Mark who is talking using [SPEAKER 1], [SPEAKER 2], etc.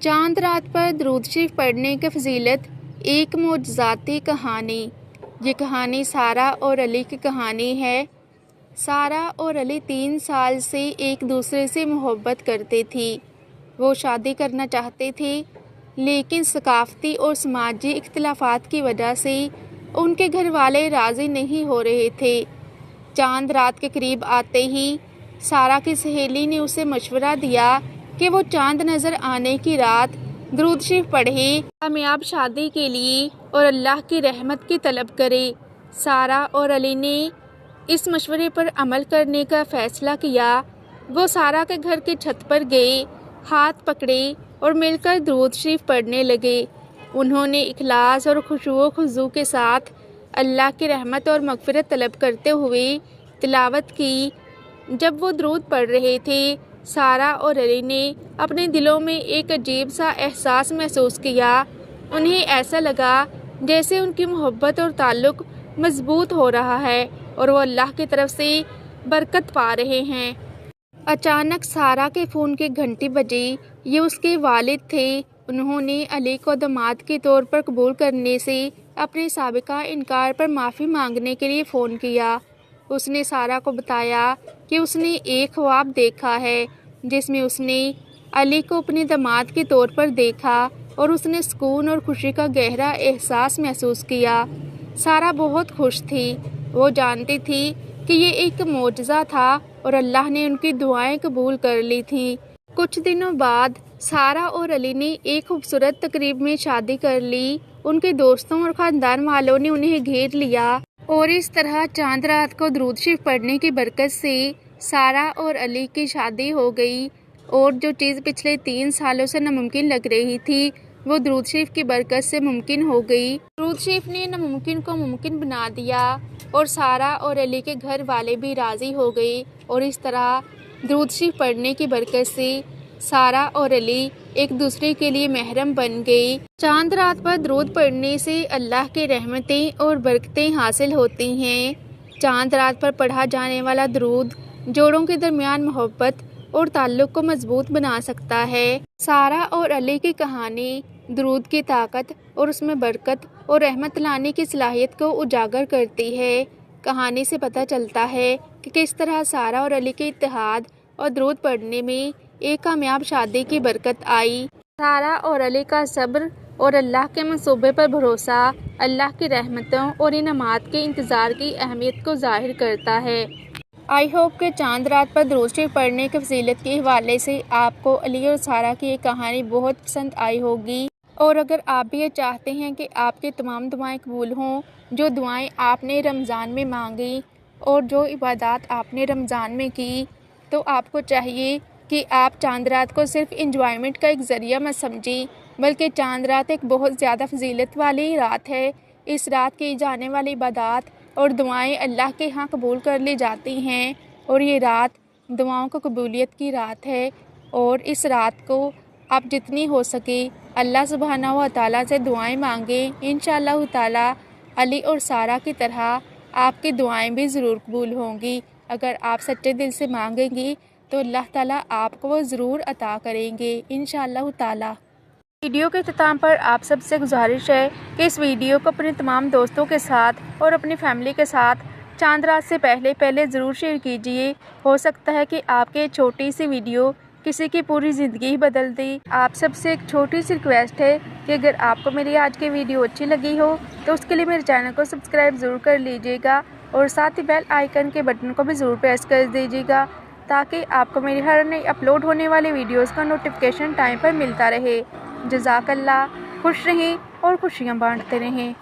[SPEAKER 1] چاند رات پر درود شریف پڑھنے کی فضیلت، ایک معجزاتی کہانی۔ یہ کہانی سارہ اور علی کی کہانی ہے۔ سارہ اور علی 3 سال سے ایک دوسرے سے محبت کرتے تھے۔ وہ شادی کرنا چاہتے تھے، لیکن ثقافتی اور سماجی اختلافات کی وجہ سے ان کے گھر والے راضی نہیں ہو رہے تھے۔ چاند رات کے قریب آتے ہی سارہ کی سہیلی نے اسے مشورہ دیا کہ وہ چاند نظر آنے کی رات درود شریف پڑھے، کامیاب شادی کے لیے اور اللہ کی رحمت کی طلب کرے۔ سارہ اور علی نے اس مشورے پر عمل کرنے کا فیصلہ کیا۔ وہ سارہ کے گھر کی چھت پر گئے، ہاتھ پکڑے اور مل کر درود شریف پڑھنے لگے۔ انہوں نے اخلاص اور خشوع و خضوع کے ساتھ اللہ کی رحمت اور مغفرت طلب کرتے ہوئے تلاوت کی۔ جب وہ درود پڑھ رہے تھے، سارہ اور علی نے اپنے دلوں میں ایک عجیب سا احساس محسوس کیا۔ انہیں ایسا لگا جیسے ان کی محبت اور تعلق مضبوط ہو رہا ہے اور وہ اللہ کی طرف سے برکت پا رہے ہیں۔ اچانک سارہ کے فون کی گھنٹی بجی۔ یہ اس کے والد تھے۔ انہوں نے علی کو داماد کے طور پر قبول کرنے سے اپنے سابقہ انکار پر معافی مانگنے کے لیے فون کیا۔ اس نے سارہ کو بتایا کہ اس نے ایک خواب دیکھا ہے جس میں اس نے علی کو اپنے داماد کے طور پر دیکھا اور اس نے سکون اور خوشی کا گہرا احساس محسوس کیا۔ سارہ بہت خوش تھی۔ وہ جانتی تھی کہ یہ ایک معجزہ تھا اور اللہ نے ان کی دعائیں قبول کر لی تھیں۔ کچھ دنوں بعد سارہ اور علی نے ایک خوبصورت تقریب میں شادی کر لی۔ ان کے دوستوں اور خاندان والوں نے انہیں گھیر لیا اور اس طرح چاند رات کو درود شریف پڑھنے کی برکت سے سارہ اور علی کی شادی ہو گئی، اور جو چیز پچھلے 3 سالوں سے ناممکن لگ رہی تھی وہ درود شریف کی برکت سے ممکن ہو گئی۔ درود شریف نے ناممکن کو ممکن بنا دیا اور سارہ اور علی کے گھر والے بھی راضی ہو گئے، اور اس طرح درود شریف پڑھنے کی برکت سے سارہ اور علی ایک دوسرے کے لیے محرم بن گئے۔ چاند رات پر درود پڑھنے سے اللہ کی رحمتیں اور برکتیں حاصل ہوتی ہیں۔ چاند رات پر پڑھا جانے والا درود جوڑوں کے درمیان محبت اور تعلق کو مضبوط بنا سکتا ہے۔ سارہ اور علی کی کہانی درود کی طاقت اور اس میں برکت اور رحمت لانے کی صلاحیت کو اجاگر کرتی ہے۔ کہانی سے پتہ چلتا ہے کہ کس طرح سارہ اور علی کے اتحاد اور درود پڑھنے میں ایک کامیاب شادی کی برکت آئی۔ سارہ اور علی کا صبر اور اللہ کے منصوبے پر بھروسہ اللہ کی رحمتوں اور انعامات کے انتظار کی اہمیت کو ظاہر کرتا ہے۔ آئی ہوپ کہ چاند رات پر درود شریف پڑھنے کی فضیلت کے حوالے سے آپ کو علی اور سارہ کی یہ کہانی بہت پسند آئی ہوگی، اور اگر آپ بھی یہ چاہتے ہیں کہ آپ کی تمام دعائیں قبول ہوں، جو دعائیں آپ نے رمضان میں مانگی اور جو عبادات آپ نے رمضان میں کی، تو آپ کو چاہیے کہ آپ چاند رات کو صرف انجوائمنٹ کا ایک ذریعہ مت سمجھیں، بلکہ چاند رات ایک بہت زیادہ فضیلت والی رات ہے۔ اس رات کی جانے والی عبادات اور دعائیں اللہ کے ہاں قبول کر لی جاتی ہیں، اور یہ رات دعاؤں کو قبولیت کی رات ہے۔ اور اس رات کو آپ جتنی ہو سکے اللہ سبحانہ و تعالیٰ سے دعائیں مانگیں۔ انشاءاللہ تعالیٰ علی اور سارہ کی طرح آپ کی دعائیں بھی ضرور قبول ہوں گی۔ اگر آپ سچے دل سے مانگیں گی تو اللہ تعالیٰ آپ کو وہ ضرور عطا کریں گے انشاءاللہ تعالیٰ۔ ویڈیو کے اختتام پر آپ سب سے گزارش ہے کہ اس ویڈیو کو اپنے تمام دوستوں کے ساتھ اور اپنی فیملی کے ساتھ چاند رات سے پہلے ضرور شیئر کیجیے۔ ہو سکتا ہے کہ آپ کی چھوٹی سی ویڈیو کسی کی پوری زندگی ہی بدل دی۔ آپ سب سے ایک چھوٹی سی ریکویسٹ ہے کہ اگر آپ کو میری آج کی ویڈیو اچھی لگی ہو تو اس کے لیے میرے چینل کو سبسکرائب ضرور کر لیجیے گا، اور ساتھ ہی بیل آئیکن کے بٹن کو بھی ضرور پریس کر دیجیے گا، تاکہ آپ کو میری ہر نئی اپلوڈ ہونے والی ویڈیوز کا نوٹیفیکیشن ٹائم پر ملتا رہے۔ جزاک اللہ۔ خوش رہیں اور خوشیاں بانٹتے رہیں۔